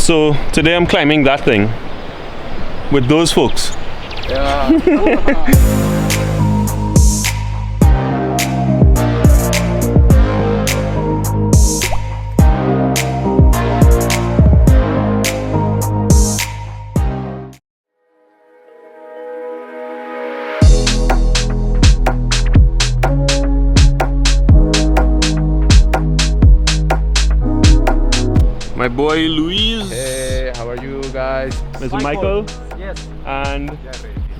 So today I'm climbing that thing with those folks. Yeah. My boy Luis. Hey, how are you guys? Mr. Michael. Yes. And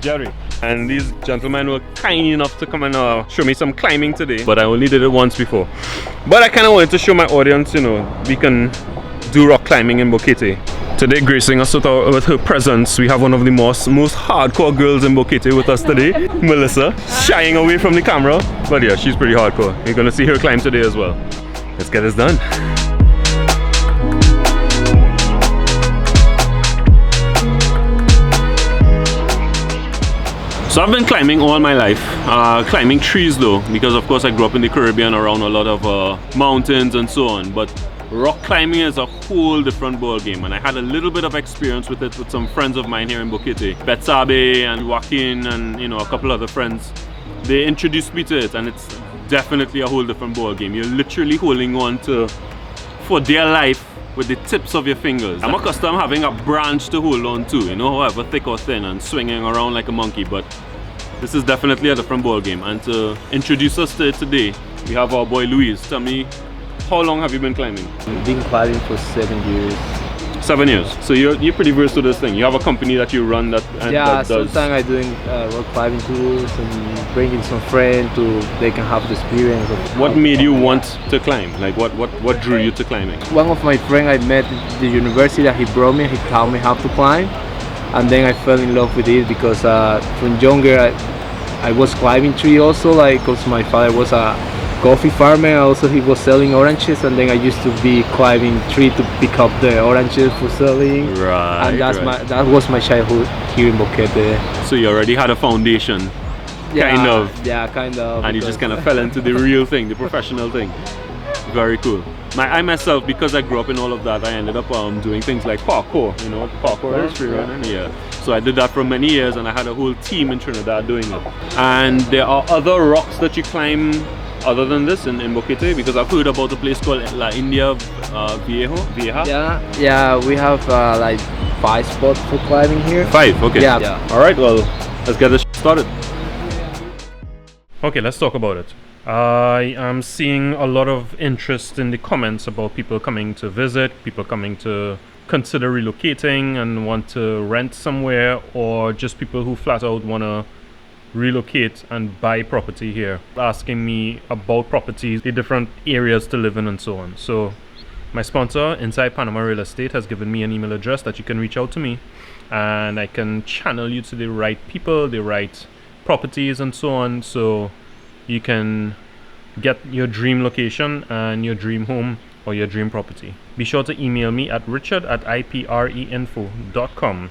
Jerry. And these gentlemen were kind enough to come and show me some climbing today, but I only did it once before. But I kind of wanted to show my audience, you know, we can do rock climbing in Boquete. Today, gracing us with her presence, we have one of the most hardcore girls in Boquete with us today, Melissa, shying away from the camera. But yeah, she's pretty hardcore. You're gonna see her climb today as well. Let's get this done. So I've been climbing all my life, climbing trees though, because of course I grew up in the Caribbean around a lot of mountains and so on, but rock climbing is a whole different ball game, and I had a little bit of experience with it with some friends of mine here in Boquete, Betsabe and Joaquin and a couple other friends. They introduced me to it, and it's definitely a whole different ball game. You're literally holding on to, for dear life, with the tips of your fingers. I'm accustomed having a branch to hold on to, however thick or thin, and swinging around like a monkey, but this is definitely a different ball game. And to introduce us to it today, we have our boy Luis. Tell me, how long have you been climbing? I've been climbing for 7 years. 7 years. So you're pretty versed to this thing. You have a company that you run that does. Sometimes I'm doing rock climbing tours and bringing some friends to they can have the experience. What made you want to climb? Like what drew you to climbing? One of my friends I met at the university that he brought me, he taught me how to climb, and then I fell in love with it because from younger I was climbing tree also, like because my father was a coffee farmer. Also he was selling oranges, and then I used to be climbing tree to pick up the oranges for selling. Right. And that was my childhood here in Boquete. So you already had a foundation. Kind of. Yeah, kind of. And you just kind of fell into the real thing, the professional thing. Very cool. I myself, because I grew up in all of that, I ended up doing things like parkour. You know what parkour is? Free running. Yeah. So I did that for many years, and I had a whole team in Trinidad doing it. And there are other rocks that you climb other than this in Boquete, because I've heard about a place called La India Vieja. Yeah, we have like 5 spots for climbing here. 5, okay. Yeah. All right, well, let's get this started. Okay, let's talk about it. I am seeing a lot of interest in the comments about people coming to visit, people coming to consider relocating and want to rent somewhere, or just people who flat out want to relocate and buy property here, asking me about properties, the different areas to live in and so on. So my sponsor, Inside Panama Real Estate, has given me an email address that you can reach out to me, and I can channel you to the right people, the right properties and so on, so you can get your dream location and your dream home or your dream property. Be sure to email me at richard@ipreinfo.com,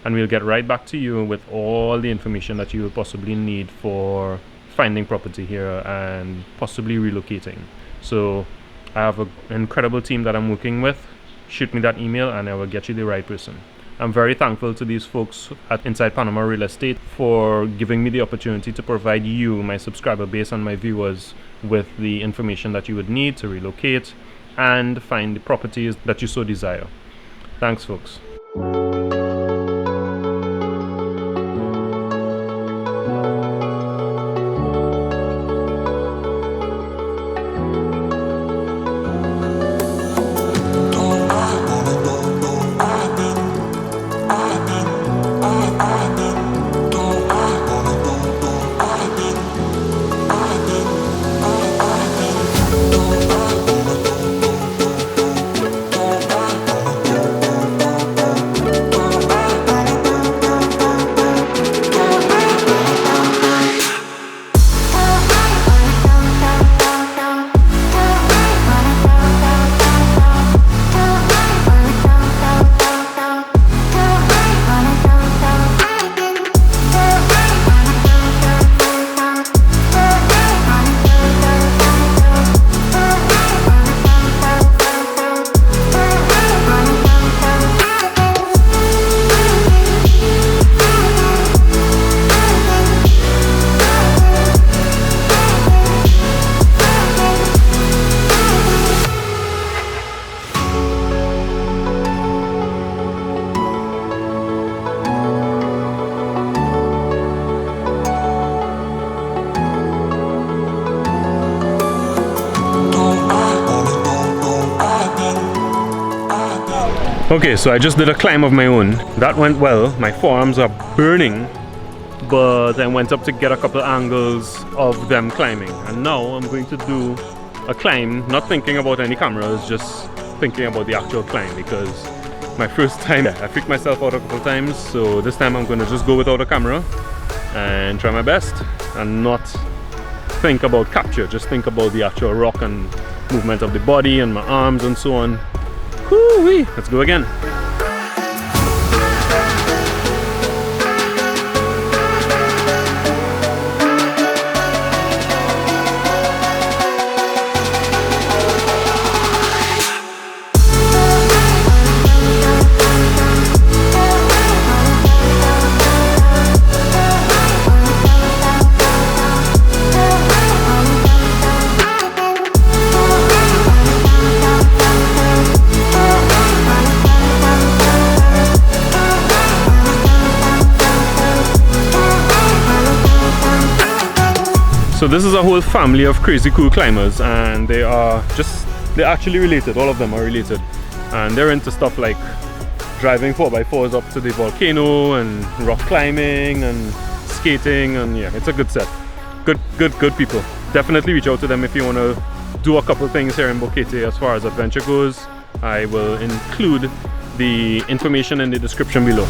and we'll get right back to you with all the information that you will possibly need for finding property here and possibly relocating. So I have an incredible team that I'm working with. Shoot me that email and I will get you the right person. I'm very thankful to these folks at Inside Panama Real Estate for giving me the opportunity to provide you, my subscriber base and my viewers, with the information that you would need to relocate and find the properties that you so desire. Thanks, folks. Okay, so I just did a climb of my own. That went well. My forearms are burning, but I went up to get a couple angles of them climbing. And now I'm going to do a climb, not thinking about any cameras, just thinking about the actual climb, because my first time, I freaked myself out a couple times, so this time I'm going to just go without a camera and try my best and not think about capture, just think about the actual rock and movement of the body and my arms and so on. Whoo-wee! Let's go again. So this is a whole family of crazy cool climbers, and they're actually related. All of them are related, and they're into stuff like driving 4x4s up to the volcano and rock climbing and skating, and yeah, it's a good set. Good people. Definitely reach out to them if you want to do a couple things here in Boquete as far as adventure goes. I will include the information in the description below.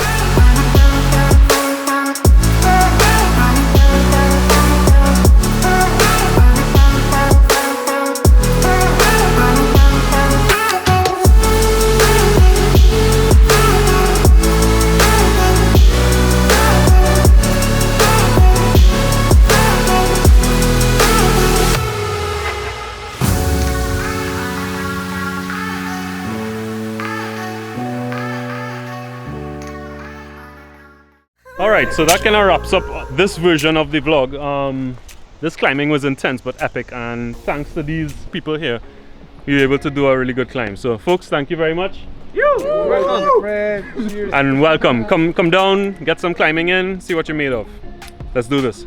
Alright, so that kind of wraps up this version of the vlog. This climbing was intense but epic, and thanks to these people here, we were able to do a really good climb. So folks, thank you very much. Welcome, And welcome. Come down, get some climbing in, see what you're made of. Let's do this.